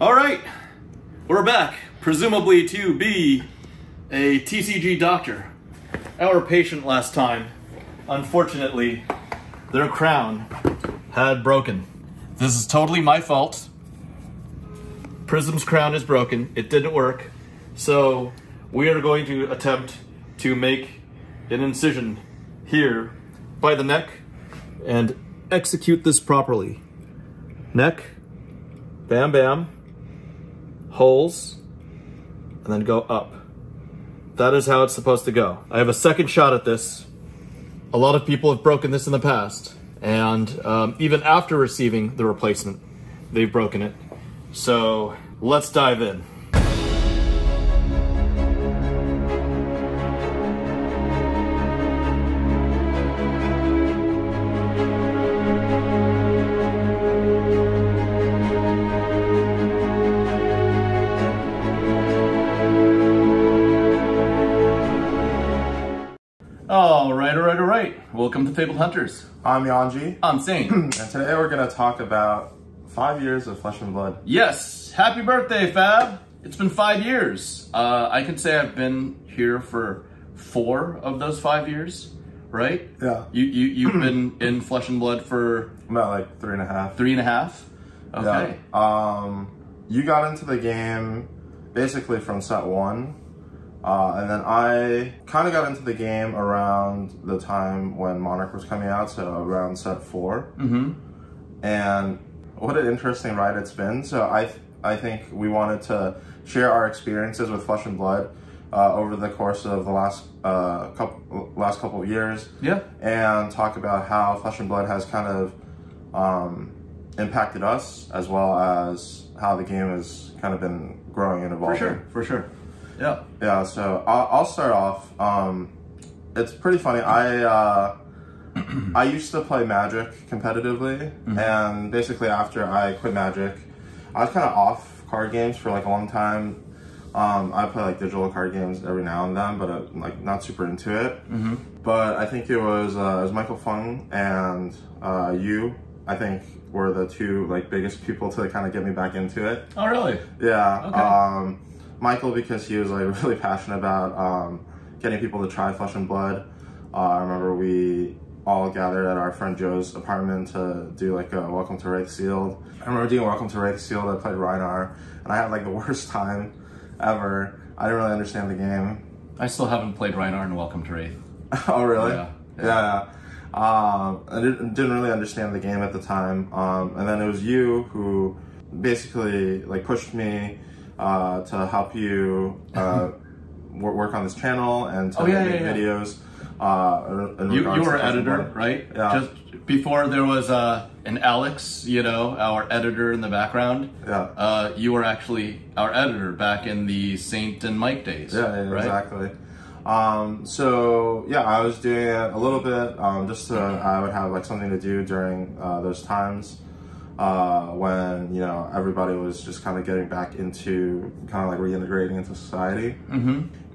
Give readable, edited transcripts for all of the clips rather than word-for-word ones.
All right, we're back, presumably to be a TCG doctor. Our patient last time, unfortunately, their crown had broken. This is totally my fault. Prism's crown is broken. It didn't work. So we are going to attempt to make an incision here by the neck and execute this properly. Neck, bam, bam, holes, and then go up. That is how it's supposed to go. I have a second shot at this. A lot of people have broken this in the past, and even after receiving the replacement, they've broken it. So let's dive in. All right. Welcome to FaBled Hunters. I'm Yuanji. I'm Sane. And today we're going to talk about 5 years of Flesh and Blood. Yes, happy birthday, Fab. It's been 5 years. I can say I've been here for 4 of those 5 years, right? Yeah. You've been in Flesh and Blood for about like 3.5. 3.5? Okay. Yeah. You got into the game basically from set 1. And then I kind of got into the game around the time when Monarch was coming out, so around set 4. Mm-hmm. And what an interesting ride it's been. So I think we wanted to share our experiences with Flesh and Blood over the course of the last couple of years. Yeah. And talk about how Flesh and Blood has kind of impacted us, as well as how the game has kind of been growing and evolving. For sure. Yeah. Yeah, so I'll start off. It's pretty funny. I used to play Magic competitively, and basically after I quit Magic, I was kind of off card games for like a long time. I play like digital card games every now and then, but I'm like not super into it. But I think it was Michael Fung and you, I think, were the two like biggest people to kind of get me back into it. Oh, really? Yeah. Okay. Michael, because he was like really passionate about getting people to try Flesh and Blood. I remember we all gathered at our friend Joe's apartment to do like a Welcome to Wraith Sealed. I remember doing Welcome to Wraith Sealed. I played Rhinar, and I had like the worst time ever. I didn't really understand the game. I still haven't played Rhinar in Welcome to Wraith. Oh, really? Yeah. I didn't really understand the game at the time. And then it was you who basically like pushed me to help you work on this channel and to make videos. You were editor, right? Yeah. Just before there was an Alex, you know, our editor in the background. Yeah. You were actually our editor back in the Saint and Mike days. Yeah, right? Exactly. So yeah, I was doing it a little bit just so I would have like something to do during those times. When, you know, everybody was just kind of getting back into kind of like reintegrating into society.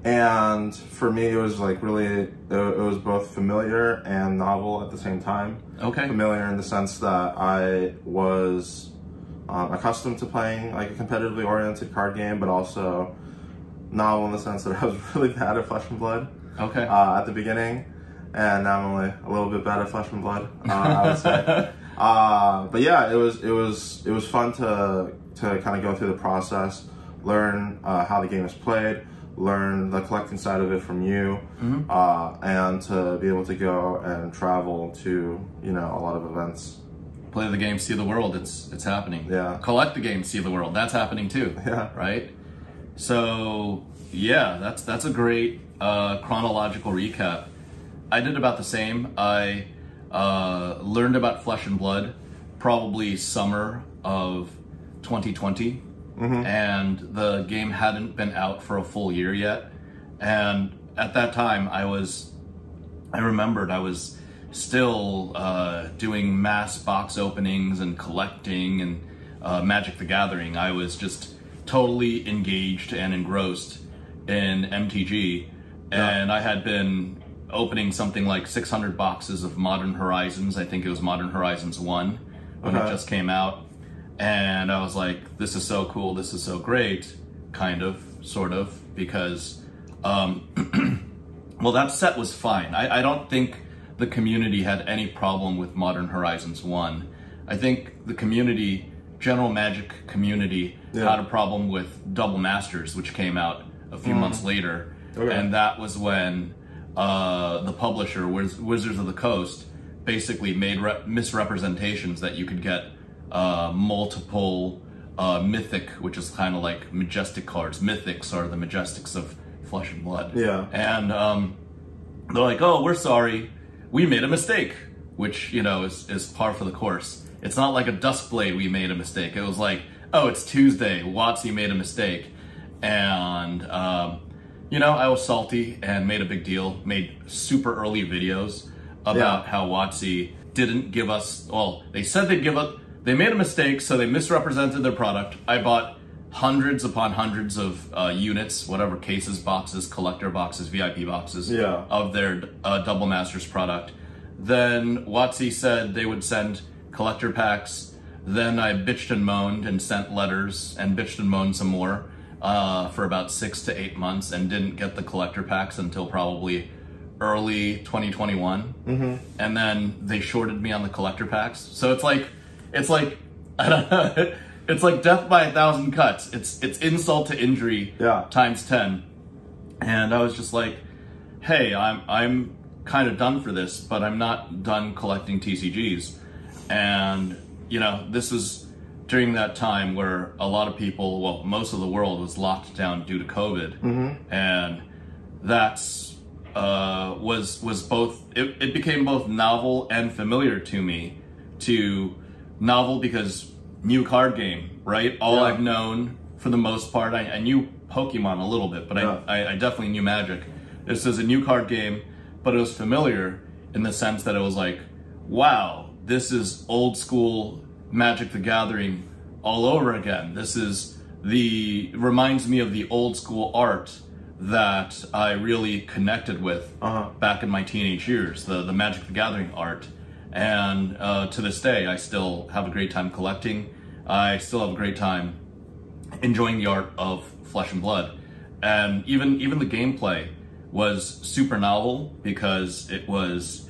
And for me, it was like really, it was both familiar and novel at the same time. Okay. Familiar in the sense that I was accustomed to playing like a competitively oriented card game, but also novel in the sense that I was really bad at Flesh and Blood. Okay. At the beginning, and now I'm only a little bit bad at Flesh and Blood, I would say. But yeah, it was fun to kind of go through the process, learn how the game is played, learn the collecting side of it from you, and to be able to go and travel to, you know, a lot of events. Play the game, see the world. It's happening. Yeah. Collect the game, see the world. That's happening too. Yeah. Right. So yeah, that's a great chronological recap. I did about the same. I learned about Flesh and Blood probably summer of 2020, and the game hadn't been out for a full year yet. And at that time, I remembered I was still doing mass box openings and collecting and Magic the Gathering. I was just totally engaged and engrossed in MTG, and I had been opening something like 600 boxes of Modern Horizons. I think it was Modern Horizons 1 when it just came out. And I was like, this is so cool, this is so great, kind of, sort of, because, well, that set was fine. I don't think the community had any problem with Modern Horizons 1. I think the community, general Magic community, had a problem with Double Masters, which came out a few months later. Okay. And that was when the publisher, Wizards of the Coast, basically made misrepresentations that you could get multiple mythic, which is kind of like majestic cards. Mythics are the majestics of Flesh and Blood. Yeah. And they're like, oh, we're sorry, we made a mistake, which, you know, is par for the course. It's not like a Duskblade we made a mistake. It was like, oh, it's Tuesday, WotC made a mistake. And, you know, I was salty and made a big deal, made super early videos about how WotC didn't give us, well, they said they'd give us, they made a mistake, so they misrepresented their product. I bought hundreds upon hundreds of units, whatever, cases, boxes, collector boxes, VIP boxes of their Double Masters product. Then WotC said they would send collector packs. Then I bitched and moaned and sent letters and bitched and moaned some more for about 6 to 8 months and didn't get the collector packs until probably early 2021. And then they shorted me on the collector packs. So it's like I don't know, it's like death by 1,000 cuts. It's insult to injury times 10. And I was just like, hey, I'm kind of done for this, but I'm not done collecting TCGs. And, you know, this was during that time where a lot of people, well, most of the world was locked down due to COVID. And that's was both, it became both novel and familiar to me. Novel because new card game, right? All I've known for the most part, I knew Pokemon a little bit, but I definitely knew Magic. This is a new card game, but it was familiar in the sense that it was like, wow, this is old school Magic the Gathering all over again. This is reminds me of the old school art that I really connected with back in my teenage years, the Magic the Gathering art. And to this day, I still have a great time collecting. I still have a great time enjoying the art of Flesh and Blood. And even the gameplay was super novel because it was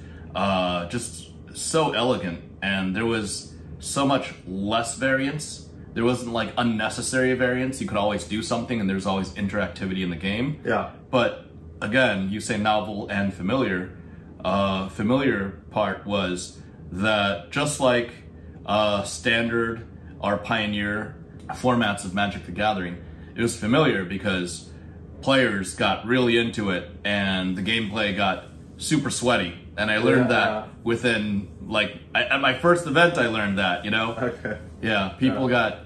just so elegant, and there was so much less variance. There wasn't like unnecessary variance. You could always do something and there's always interactivity in the game. But again, you say novel and familiar. Familiar part was that just like standard or pioneer formats of Magic the Gathering, it was familiar because players got really into it and the gameplay got super sweaty. And I learned that within, like, at my first event I learned that, you know? Yeah, people got,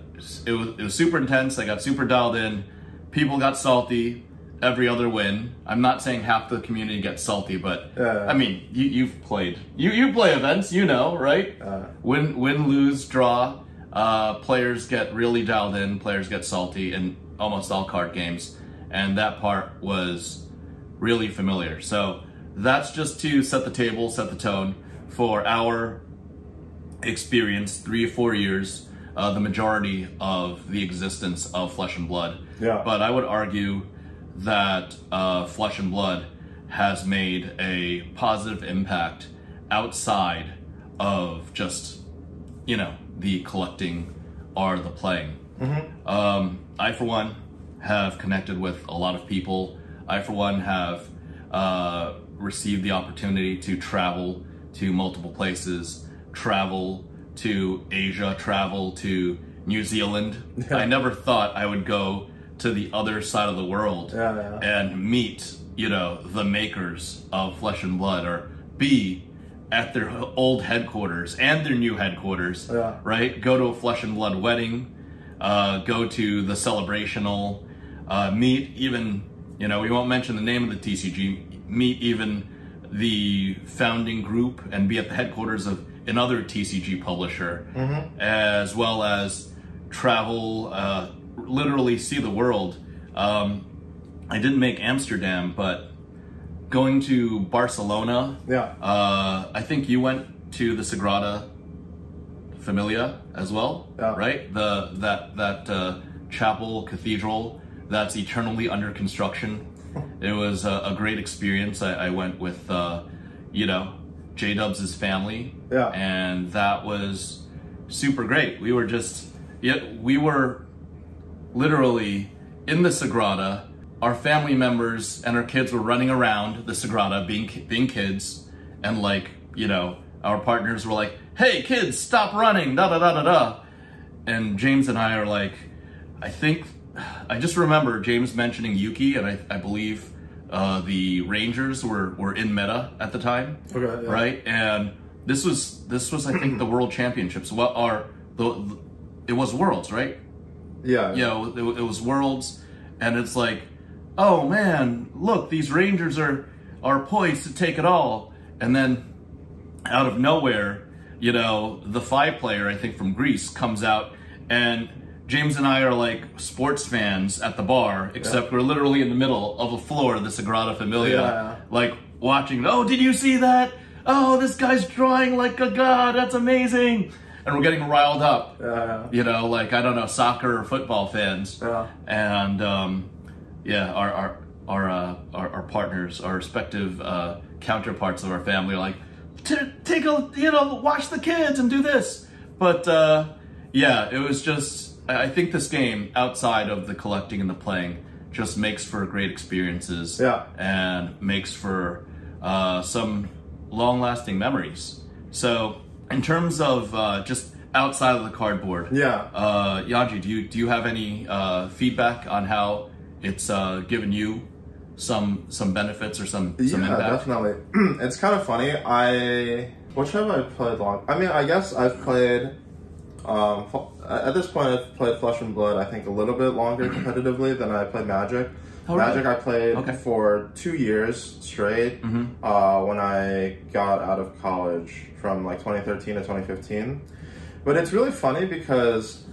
it was super intense, I got super dialed in, people got salty every other win. I'm not saying half the community gets salty, but I mean, you've played. You play events, you know, right? Win, lose, draw. Players get really dialed in, players get salty in almost all card games. And that part was really familiar. So that's just to set the table, set the tone for our experience, 3 or 4 years, the majority of the existence of Flesh and Blood. But I would argue that Flesh and Blood has made a positive impact outside of just, you know, the collecting or the playing. I, for one, have connected with a lot of people. I, for one, have received the opportunity to travel to multiple places, travel to Asia, travel to New Zealand. I never thought I would go to the other side of the world and meet, you know, the makers of Flesh and Blood, or be at their old headquarters and their new headquarters, right? Go to a Flesh and Blood wedding, go to the celebrational, meet even, you know, we won't mention the name of the TCG, meet even the founding group and be at the headquarters of another TCG publisher, as well as travel, literally see the world. I didn't make Amsterdam, but going to Barcelona, I think you went to the Sagrada Familia as well, right? That chapel cathedral that's eternally under construction. It was a great experience. I went with J-Dubs' family, and that was super great. We were literally in the Sagrada. Our family members and our kids were running around the Sagrada being kids, and like, our partners were like, "Hey kids, stop running, da da da da da." And James and I are like, I just remember James mentioning Yuki, and I believe the Rangers were in meta at the time. Okay, yeah. Right? And this was I think the World Championships. It was Worlds, right? Yeah. It was Worlds, and it's like, oh man, look, these Rangers are poised to take it all. And then out of nowhere, the FI player, I think from Greece, comes out, and James and I are like sports fans at the bar, except we're literally in the middle of a floor of the Sagrada Familia, like watching, oh, did you see that? Oh, this guy's drawing like a god, that's amazing. And we're getting riled up, like, I don't know, soccer or football fans. And our partners, our respective counterparts of our family are like, take watch the kids and do this. But it was just, I think this game, outside of the collecting and the playing, just makes for great experiences. And makes for some long-lasting memories. So in terms of just outside of the cardboard, Yuanji, do you have any feedback on how it's given you some benefits or some impact? Yeah, definitely. It's kind of funny. Which have I played long? I mean, I guess I've played. At this point, I've played Flesh and Blood, I think, a little bit longer competitively than I played Magic. Magic I played for 2 years straight when I got out of college from like 2013 to 2015. But it's really funny because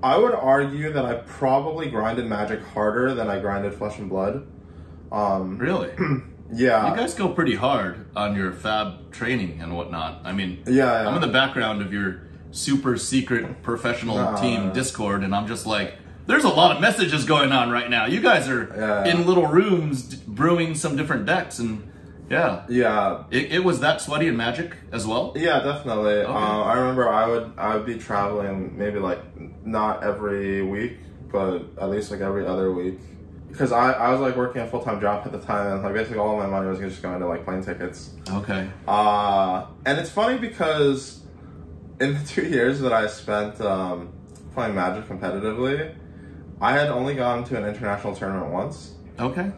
I would argue that I probably grinded Magic harder than I grinded Flesh and Blood. Really? Yeah. You guys go pretty hard on your fab training and whatnot. I mean, yeah. I'm in the background of your super secret professional team Discord, and I'm just like, there's a lot of messages going on right now. You guys are in little rooms brewing some different decks, and it was that sweaty in Magic as well. Yeah, definitely. Okay. I remember I would be traveling maybe like not every week, but at least like every other week, because I was like working a full-time job at the time, and like basically all my money was just going to like plane tickets. Okay. And it's funny because in the 2 years that I spent playing Magic competitively, I had only gone to an international tournament once. Okay.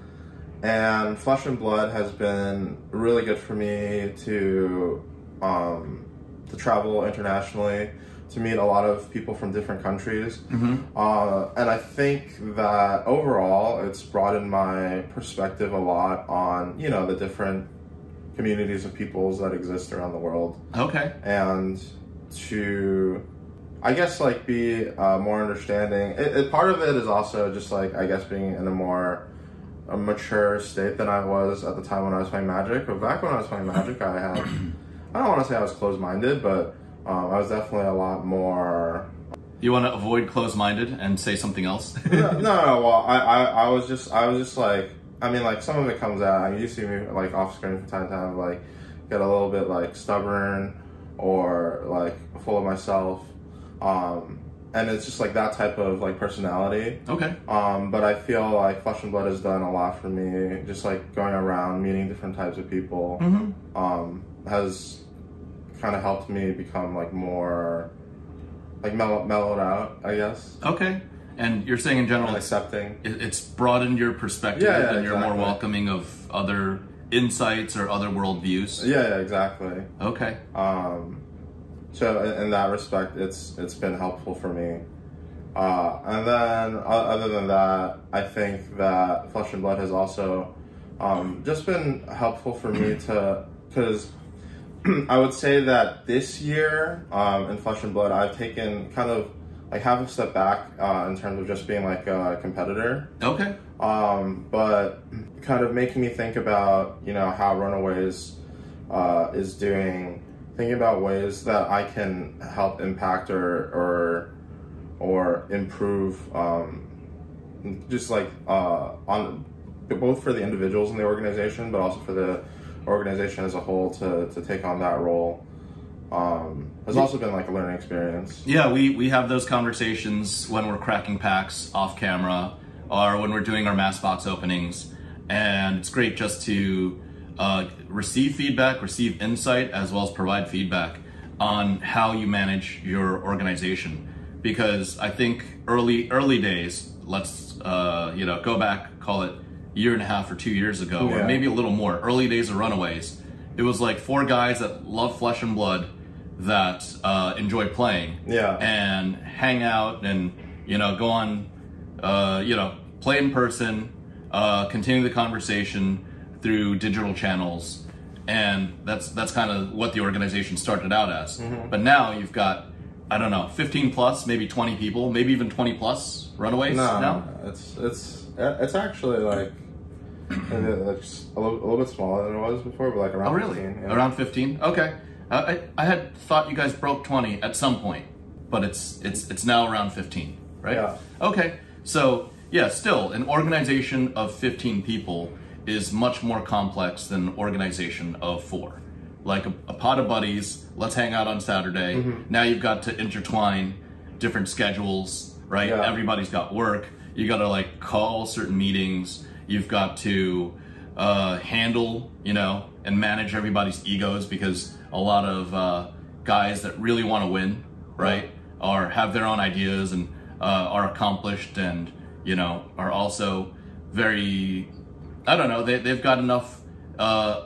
And Flesh and Blood has been really good for me to travel internationally, to meet a lot of people from different countries. And I think that overall it's broadened my perspective a lot on, the different communities of peoples that exist around the world. Okay. And to, I guess, like, be more understanding. Part of it is also just, like, I guess being in a mature state than I was at the time when I was playing Magic. But back when I was playing Magic, I don't want to say I was closed-minded, but I was definitely a lot more... You want to avoid closed-minded and say something else? No, well, I was just like, I mean, like, some of it comes out. I mean, you see me, like, off-screen from time to time, like, get a little bit, like, stubborn or, like, full of myself. And it's just, like, that type of, like, personality. Okay. But I feel like Flesh and Blood has done a lot for me. Just, like, going around, meeting different types of people, has kind of helped me become, like, more, like, mellowed out, I guess. Okay. And you're saying in general, and accepting. It's broadened your perspective, and you're more welcoming of other insights or other worldviews. Yeah, exactly. Okay. So in that respect, it's been helpful for me. And then other than that, I think that Flesh and Blood has also just been helpful for me because I would say that this year in Flesh and Blood, I've taken kind of like half a step back in terms of just being like a competitor. Okay. But kind of making me think about, how Runaways is doing thinking about ways that I can help impact or improve, just like on both for the individuals in the organization, but also for the organization as a whole to take on that role. Has also been like a learning experience. Yeah, we have those conversations when we're cracking packs off camera or when we're doing our mass box openings, and it's great just to receive feedback, receive insight, as well as provide feedback on how you manage your organization. Because I think early days, let's go back, call it a year and a half or 2 years ago, or maybe a little more, early days of Runaways, it was like 4 guys that love flesh and blood that enjoy playing and hang out and go on play in person, continue the conversation through digital channels, and that's kind of what the organization started out as. But now you've got, I don't know, 15 plus, maybe 20 people, maybe even 20 plus Runaways now? It's actually like it's a little bit smaller than it was before, but like around 15. Yeah. Around 15? Okay. I had thought you guys broke 20 at some point, but it's now around 15, right? Yeah. Okay. So yeah, still an organization of 15 people is much more complex than an organization of 4. Like a pot of buddies, let's hang out on Saturday. Now you've got to intertwine different schedules, right? Yeah. Everybody's got work. You got to like call certain meetings. You've got to handle, and manage everybody's egos, because a lot of guys that really want to win, right, or have their own ideas and are accomplished and, are also very, I don't know, they've got enough,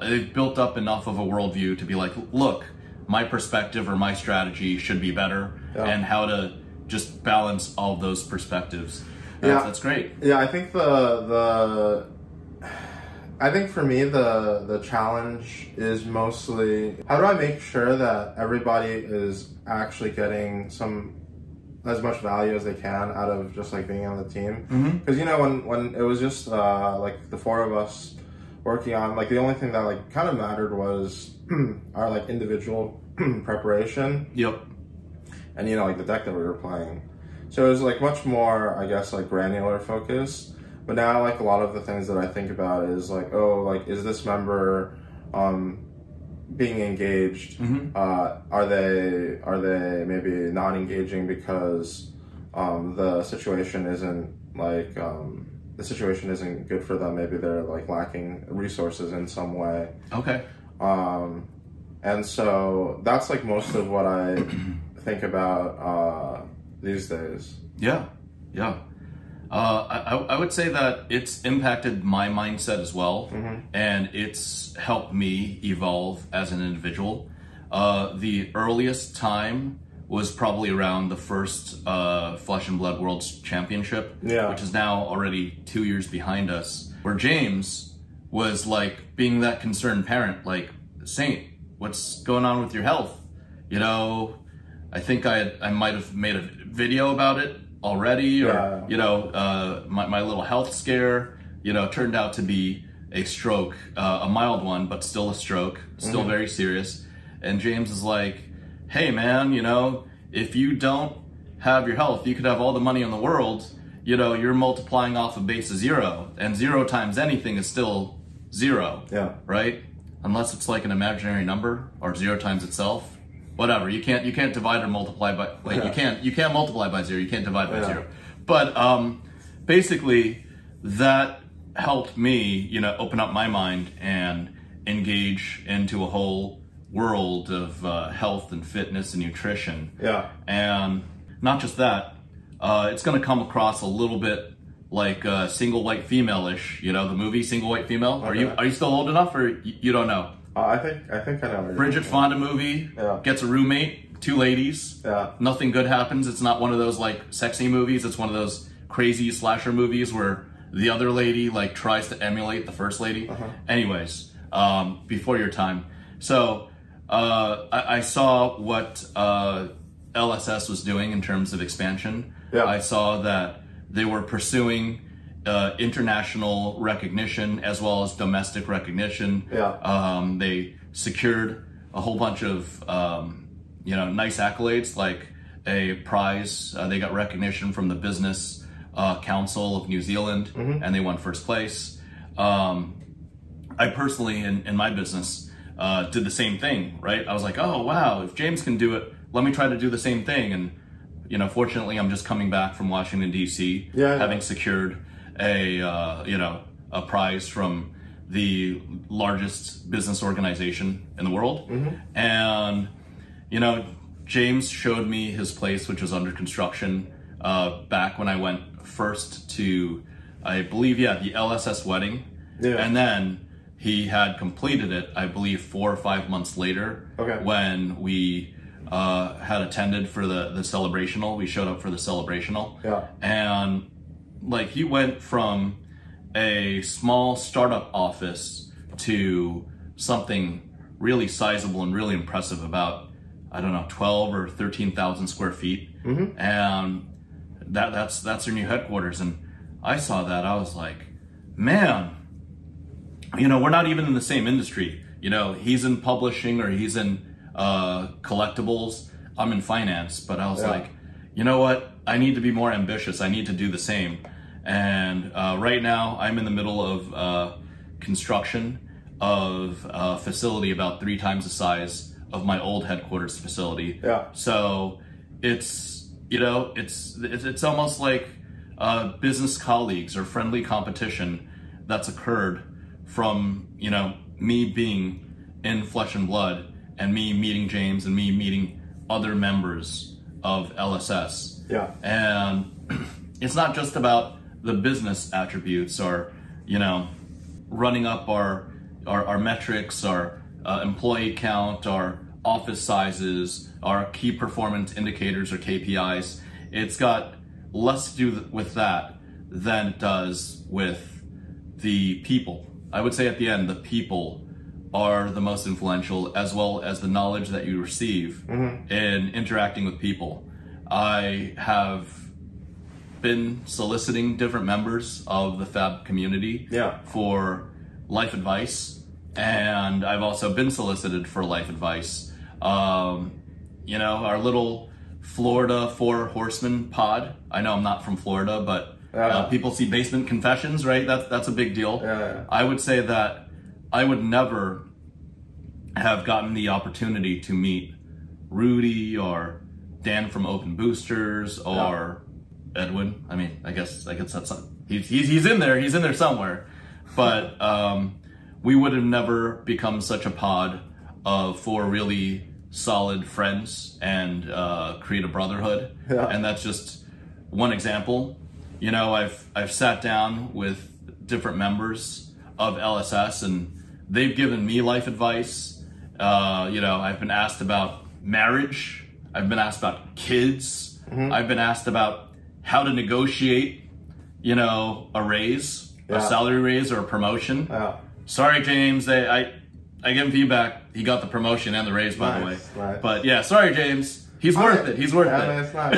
they've built up enough of a worldview to be like, look, my perspective or my strategy should be better, and how to just balance all those perspectives. That's great. Yeah, I think I think for me the challenge is mostly how do I make sure that everybody is actually getting as much value as they can out of just like being on the team. Because when it was just like the 4 of us working on, like the only thing that like kind of mattered was our like individual preparation. Yep. And like the deck that we were playing. So it was like much more, I guess, like granular focus. But now, like a lot of the things that I think about is like, oh, like is this member being engaged? Are they maybe not engaging because the situation isn't like the situation isn't good for them? Maybe they're like lacking resources in some way. Okay. And so that's like most of what I think about these days. Yeah. I would say that it's impacted my mindset as well, and it's helped me evolve as an individual. The earliest time was probably around the first Flesh and Blood World's Championship, which is now already 2 years behind us, where James was like being that concerned parent, like, Saint, what's going on with your health? I think I might have made a video about it already, or my little health scare, turned out to be a stroke, a mild one, but still a stroke, still very serious. And James is like, hey man, if you don't have your health, you could have all the money in the world, you're multiplying off a base of 0, and 0 times anything is still 0, right? Unless it's like an imaginary number, or 0 times itself. Whatever, you can't divide or multiply by, like, you can't multiply by 0, you can't divide by 0. But basically that helped me, open up my mind and engage into a whole world of health and fitness and nutrition. And not just that, it's gonna come across a little bit like Single White Female-ish, the movie Single White Female. Okay. Are you still old enough, or you don't know? I think I know. Bridget Fonda movie, gets a roommate, 2 ladies, nothing good happens. It's not one of those like sexy movies, it's one of those crazy slasher movies where the other lady like tries to emulate the first lady. Anyways, before your time. So I saw what LSS was doing in terms of expansion. I saw that they were pursuing international recognition as well as domestic recognition. They secured a whole bunch of, you know, nice accolades, like a prize. They got recognition from the Business Council of New Zealand, and they won first place. I personally, in my business, did the same thing, right? I was like, oh, wow, if James can do it, let me try to do the same thing. And, you know, fortunately, I'm just coming back from Washington, D.C., having secured a, you know, a prize from the largest business organization in the world. And, you know, James showed me his place, which was under construction, back when I went first to, I believe, the LSS wedding. And then he had completed it, I believe, 4 or 5 months later, when we had attended for the celebrational. We showed up for the celebrational. And like, he went from a small startup office to something really sizable and really impressive, about, I don't know, 12 or 13,000 square feet. And that's their new headquarters. And I saw that, I was like, man, you know, we're not even in the same industry. You know, he's in publishing, or he's in collectibles. I'm in finance. But I was like, you know what? I need to be more ambitious. I need to do the same. And right now, I'm in the middle of construction of a facility about 3 times the size of my old headquarters facility. So it's, you know, it's almost like business colleagues or friendly competition that's occurred from, you know, me being in Flesh and Blood, and me meeting James, and me meeting other members of LSS. And it's not just about the business attributes, or, you know, running up our metrics, our employee count, our office sizes, our key performance indicators or KPIs. It's got less to do with that than it does with the people. I would say at the end, the people are the most influential, as well as the knowledge that you receive in interacting with people. I have been soliciting different members of the Fab community for life advice, and I've also been solicited for life advice. You know, our little Florida 4 Horsemen pod. I know I'm not from Florida, but people see Basement Confessions, right? That's a big deal. I would say that I would never have gotten the opportunity to meet Rudy or Dan from Open Boosters, or Edwin. I mean, I guess that's he's in there. He's in there somewhere. But we would have never become such a pod of 4 really solid friends and create a brotherhood. And that's just one example. You know, I've sat down with different members of LSS, and they've given me life advice. You know, I've been asked about marriage. I've been asked about kids. I've been asked about how to negotiate, you know, a raise, a salary raise, or a promotion. Sorry, James, I give him feedback. He got the promotion and the raise, by the way. But yeah, sorry, James. He's worth it. He's worth it. I mean, it's not,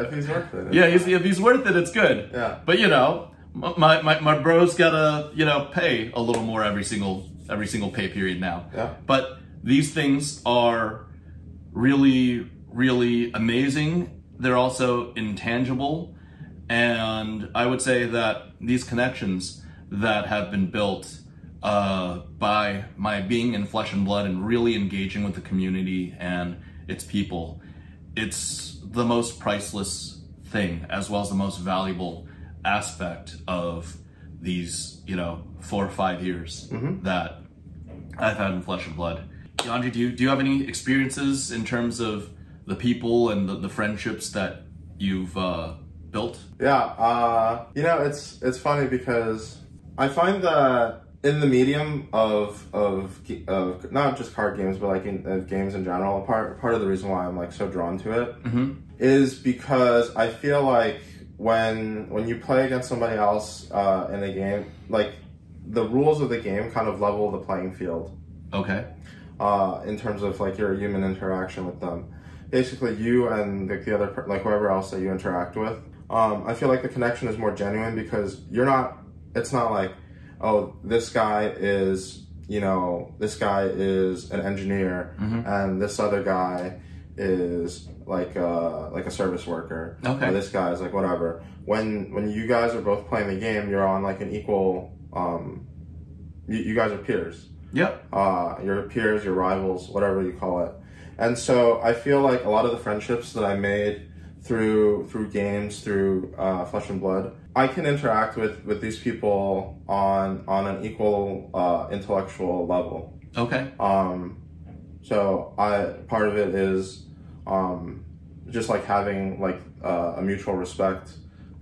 if he's worth it. If he's worth it, it's good. But you know, my bro's gotta, you know, pay a little more every single pay period now. But these things are really, really amazing. They're also intangible, and I would say that these connections that have been built by my being in Flesh and Blood and really engaging with the community and its people, it's the most priceless thing, as well as the most valuable aspect of these, you know, 4 or 5 years that I've had in Flesh and Blood. Yuanji, do you have any experiences in terms of the people and the friendships that you've built? You know, it's funny because I find that in the medium of not just card games, but like of games in general, part of the reason why I'm like so drawn to it is because I feel like when you play against somebody else in a game, like the rules of the game kind of level the playing field. In terms of like your human interaction with them. Basically, you and the other, like whoever else that you interact with, I feel like the connection is more genuine because it's not like, oh, this guy is, you know, this guy is an engineer and this other guy is like a service worker. Okay. Or this guy is like whatever. When you guys are both playing the game, you're on like an equal. You guys are peers. Yep. Your peers, your rivals, whatever you call it. And so I feel like a lot of the friendships that I made through games, through Flesh and Blood, I can interact with these people on an equal intellectual level. Okay. So part of it is just like having like a mutual respect.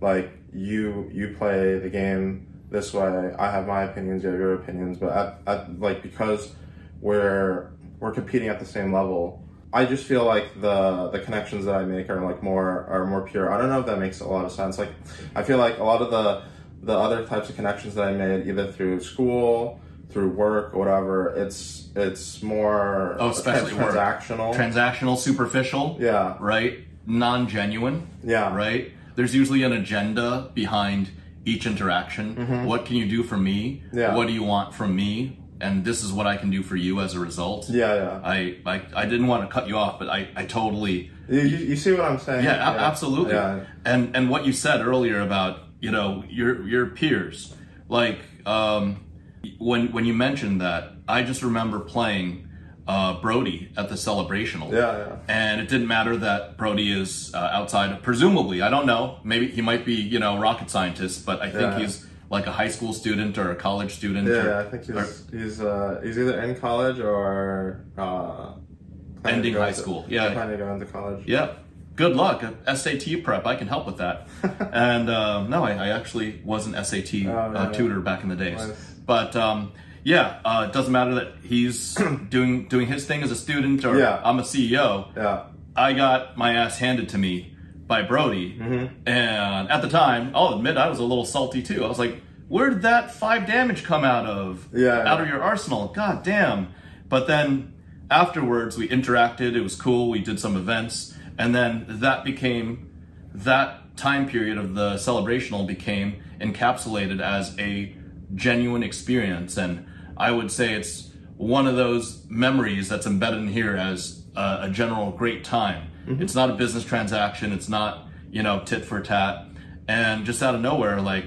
Like you play the game this way, I have my opinions, you have your opinions, but like because we're competing at the same level, I just feel like the connections that I make are like more pure. I don't know if that makes a lot of sense. Like I feel like a lot of the other types of connections that I made, either through school, through work, or whatever, it's more especially transactional. Transactional, superficial. Yeah. Right? Non-genuine. Yeah. Right? There's usually an agenda behind each interaction. What can you do for me? Yeah. What do you want from me? And this is what I can do for you as a result. Yeah. I didn't want to cut you off, but I totally... You see what I'm saying? Yeah, absolutely. Yeah. And what you said earlier about, you know, your peers, like when you mentioned that, I just remember playing Brody at the Celebrational. Yeah. And it didn't matter that Brody is outside, presumably, I don't know, maybe he might be, you know, rocket scientist, but I think he's like a high school student or a college student. Yeah, I think he's either in college or ending high school. Yeah, trying to go into college. Yeah, good luck. SAT prep, I can help with that. And no, I actually was an SAT tutor back in the days. Nice. But yeah, it doesn't matter that he's doing his thing as a student or I'm a CEO. Yeah, I got my ass handed to me by Brody, and at the time, I'll admit I was a little salty too. I was like, "Where did that 5 damage come out of? Out of your arsenal? God damn!" But then afterwards, we interacted. It was cool. We did some events, and then that time period of the Celebrational became encapsulated as a genuine experience, and I would say it's one of those memories that's embedded in here as a general great time. It's not a business transaction. It's not, you know, tit for tat. And just out of nowhere, like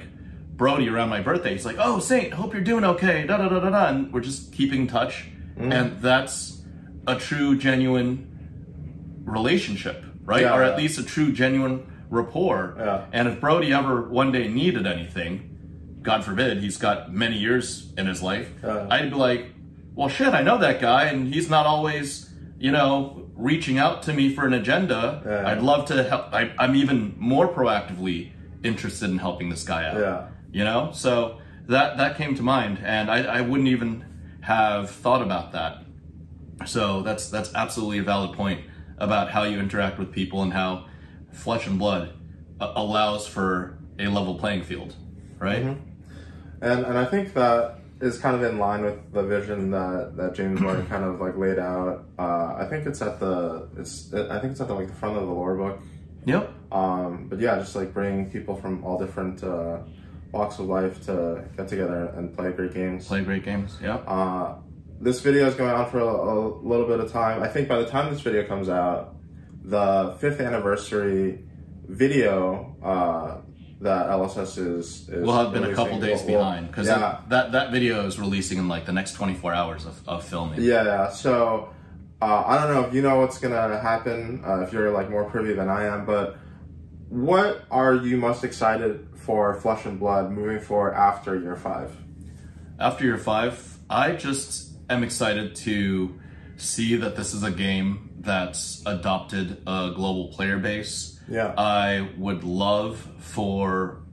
Brody around my birthday, he's like, "Oh, Saint, hope you're doing okay." Da da da da da. And we're just keeping in touch, and that's a true, genuine relationship, right? Or at least a true, genuine rapport. Yeah. And if Brody ever one day needed anything, God forbid, he's got many years in his life, I'd be like, "Well, shit, I know that guy, and he's not always, you know, reaching out to me for an agenda. I'd love to help. I'm even more proactively interested in helping this guy out." Yeah. You know, so that came to mind, and I wouldn't even have thought about that. So that's absolutely a valid point about how you interact with people and how Flesh and Blood allows for a level playing field, right? And I think that is kind of in line with the vision that James Ward kind of like laid out. I think it's at the like the front of the lore book. Yep. But yeah, just like bring people from all different walks of life to get together and play great games. Yeah. This video is going on for a little bit of time. I think by the time this video comes out, the 5th anniversary video that LSS is will have been a couple days behind, because that video is releasing in like the next 24 hours of filming. Yeah. So I don't know if you know what's gonna happen, if you're like more privy than I am, but what are you most excited for Flesh and Blood moving forward after year 5? After year 5, I just am excited to see that this is a game that's adopted a global player base. Yeah. I would love for,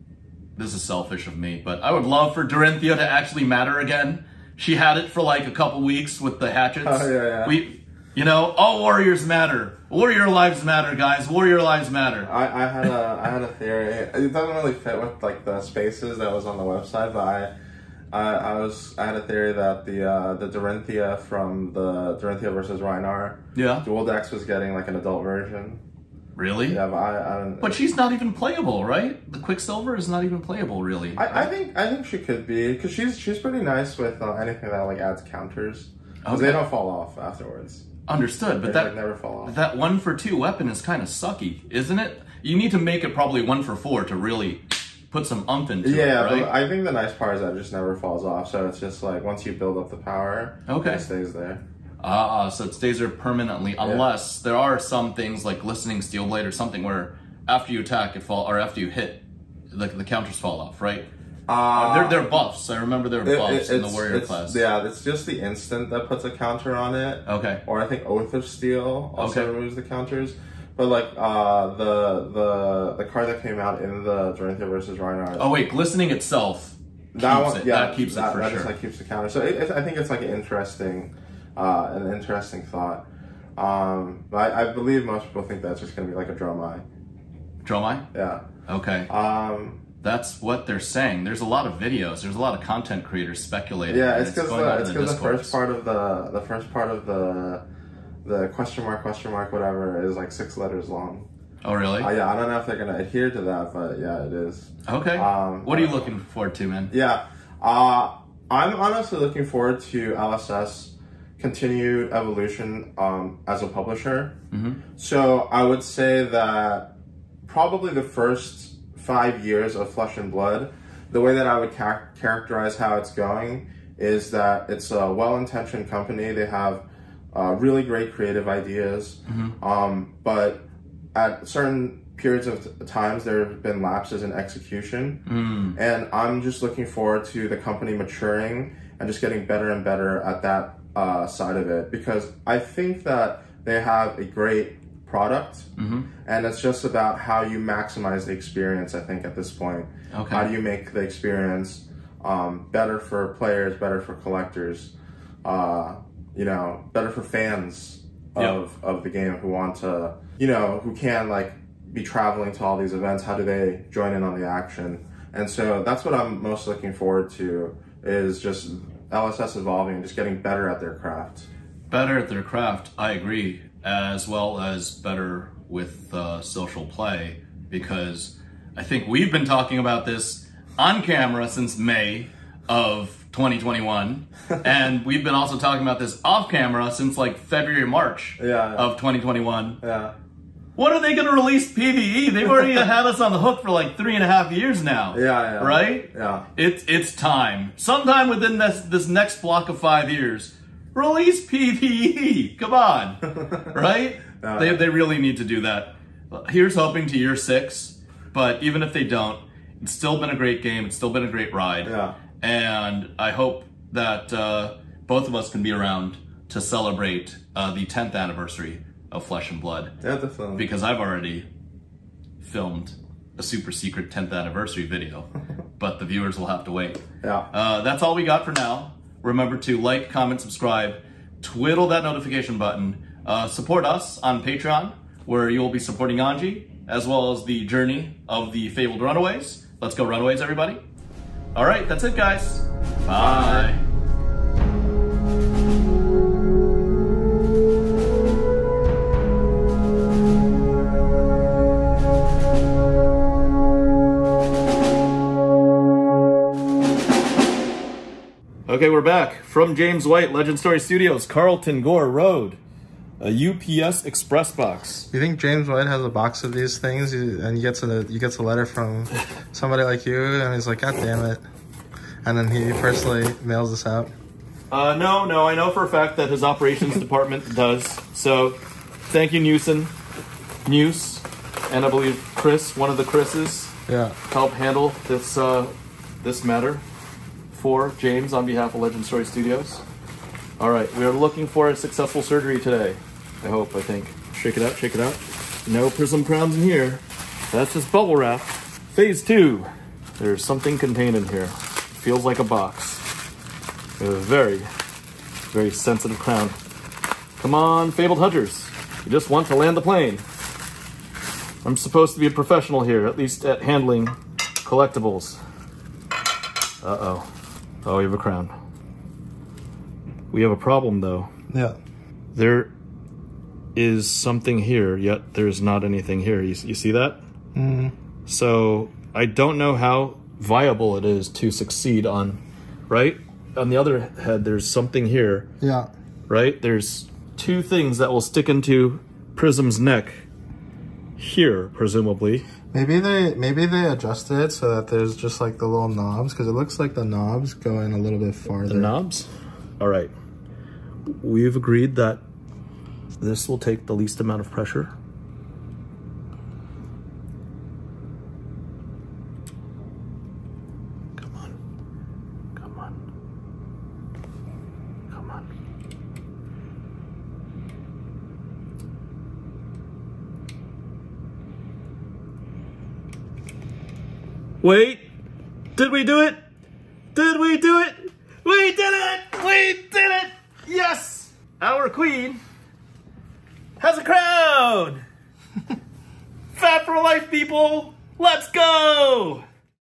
this is selfish of me, but I would love for Dorinthia to actually matter again. She had it for like a couple weeks with the hatchets. Oh, yeah. You know, all warriors matter. Warrior lives matter, guys. Warrior lives matter. I had a theory. It doesn't really fit with like the spaces that was on the website, but I had a theory that the Dorinthia from the Dorinthia versus Rhinar dual decks was getting like an adult version. Really? Yeah, but I don't. But she's not even playable, right? The Quicksilver is not even playable, really. I think she could be, because she's pretty nice with anything that like adds counters, because they don't fall off afterwards. Understood, but They that like, never fall off. that 1-for-2 weapon is kind of sucky, isn't it? You need to make it probably 1-for-4 to really put some umph into it, right? But I think the nice part is that it just never falls off. So it's just like once you build up the power, it stays there. So it stays there permanently, unless there are some things like Glistening Steel Blade or something where after you attack or after you hit, the counters fall off, right? They're buffs. I remember there were buffs in the warrior class. Yeah, it's just the instant that puts a counter on it. Okay. Or I think Oath of Steel also removes the counters. But like the card that came out in the Dorinthia versus Reinhardt. Oh wait, Glistening itself. That keeps it for sure. Just like keeps the counter. So I think it's like an interesting thought. But I believe most people think that's just going to be like a Dromai. Dromai? Yeah. Okay. That's what they're saying. There's a lot of videos. There's a lot of content creators speculating. Yeah, it's because the first part of the question mark whatever is like 6 letters long. Oh really? Yeah, I don't know if they're gonna adhere to that, but yeah, it is. Okay. What are you looking forward to, man? Yeah, I'm honestly looking forward to LSS continued evolution as a publisher. So I would say that probably the first 5 years of Flesh and Blood, the way that I would characterize how it's going is that it's a well-intentioned company. They have really great creative ideas, but at certain periods of times there have been lapses in execution, and I'm just looking forward to the company maturing and just getting better and better at that side of it, because I think that they have a great product, and it's just about how you maximize the experience. I think at this point, how do you make the experience better for players, better for collectors, better for fans of the game who want to, who can like be traveling to all these events. How do they join in on the action? And so that's what I'm most looking forward to, is just LSS evolving and just getting better at their craft. Better at their craft, I agree, as well as better with social play, because I think we've been talking about this on camera since May of 2021, and we've been also talking about this off camera since like February, March of 2021. Yeah. When are they going to release PvE? They've already had us on the hook for like 3.5 years now. Yeah. Right? Yeah. It's time. Sometime within this next block of 5 years, release PvE. Come on. Right? They really need to do that. Here's hoping to year 6, but even if they don't, it's still been a great game. It's still been a great ride. Yeah. And I hope that both of us can be around to celebrate the 10th anniversary of Flesh and Blood. Yeah, definitely. Because I've already filmed a super secret 10th anniversary video, but the viewers will have to wait. Yeah. That's all we got for now. Remember to like, comment, subscribe, twiddle that notification button. Support us on Patreon, where you will be supporting Yuanji, as well as the journey of the FaBled Runaways. Let's go Runaways, everybody. All right, that's it, guys. Bye. Okay, we're back from James White, Legend Story Studios, Carlton Gore Road. A UPS Express box. You think James White has a box of these things, and he gets a letter from somebody like you, and he's like, God damn it. And then he personally mails this out? No, I know for a fact that his operations department does. So, thank you, Nuse, and I believe Chris, one of the Chris's, help handle this matter for James on behalf of Legend Story Studios. All right, we are looking for a successful surgery today. I think. Shake it out. No prism crowns in here. That's just bubble wrap. Phase 2. There's something contained in here. Feels like a box. A very, very sensitive crown. Come on, FaBled Hunters. You just want to land the plane. I'm supposed to be a professional here, at least at handling collectibles. Uh-oh. Oh, we have a crown. We have a problem, though. Yeah. There is something here, yet there's not anything here. You see that? Mm. So I don't know how viable it is to succeed on, right? On the other head, there's something here. Yeah. Right? There's two things that will stick into Prism's neck here, presumably. Maybe they adjusted it so that there's just like the little knobs, because it looks like the knobs go in a little bit farther. The knobs? All right. We've agreed that this will take the least amount of pressure. Come on. Come on. Come on. Wait! Did we do it? Did we do it? We did it! We did it! Yes! Our queen has a crown! Fat for life, people! Let's go!